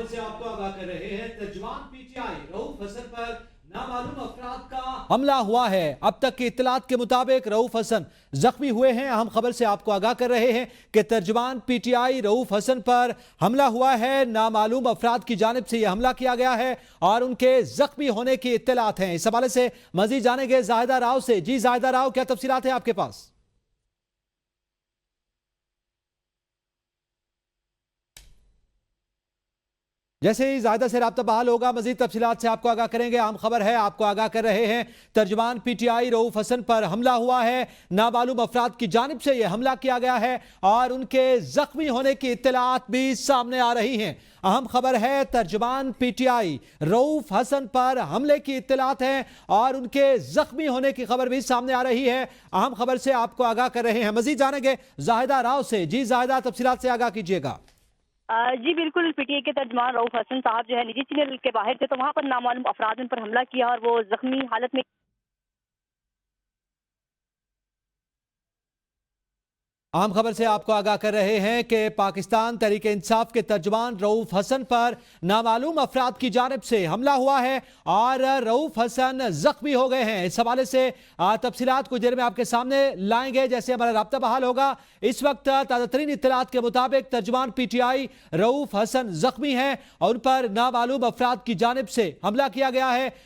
खबर से आपको आगाह कर रहे हैं। तर्जुमान पीटीआई रऊफ हसन पर नामालूम अफराद का हमला हुआ है। अब तक की इत्तलात के मुताबिक रऊफ हसन जख्मी हुए हैं। अहम खबर से आपको आगाह कर रहे हैं कि तर्जुमान पीटीआई रऊफ हसन पर हमला हुआ है। नामालूम अफराद की जानिब से यह हमला किया गया है और उनके जख्मी होने की इत्तलात हैं। इस हवाले से मजीद जानेंगे जाहिदा राव से। जी जाहिदा राव, क्या तफसीलात है आपके पास? जैसे ही ज़ायदा से राब्ता बहाल होगा मजीद तफसीलात से आपको आगाह करेंगे। आम खबर है, आपको आगाह कर रहे हैं, तर्जुमान पीटीआई रऊफ हसन पर हमला हुआ है। नामालूम अफराद की जानिब से यह हमला किया गया है और उनके जख्मी होने की इत्तलात भी सामने आ रही हैं। अहम खबर है, तर्जुमान पीटीआई रऊफ हसन पर हमले की इत्तलात है और उनके जख्मी होने की खबर भी सामने आ रही है। अहम खबर से आपको आगाह कर रहे हैं। मजीद जानेंगे जाहिदा राव से। जी जाहिदा, तफसीलात से आगाह कीजिएगा। जी बिल्कुल, पीटीआई के तर्जुमान रऊफ हसन साहब जो है निजी सिग्नल के बाहर थे, तो वहां पर नामालूम अफराद उन पर हमला किया और वो जख्मी हालत में। आम खबर से आपको आगाह कर रहे हैं कि पाकिस्तान तहरीक इंसाफ के तर्जुमान रऊफ हसन पर नामालूम अफराद की जानिब से हमला हुआ है और रऊफ हसन जख्मी हो गए हैं। इस हवाले से तफसीलात कुछ देर में आपके सामने लाएंगे जैसे हमारा राब्ता बहाल होगा। इस वक्त ताज़ा तरीन इत्तलात के मुताबिक तर्जुमान पीटीआई रऊफ हसन जख्मी हैं और उन पर नामालूम अफराद की जानिब से हमला किया गया है।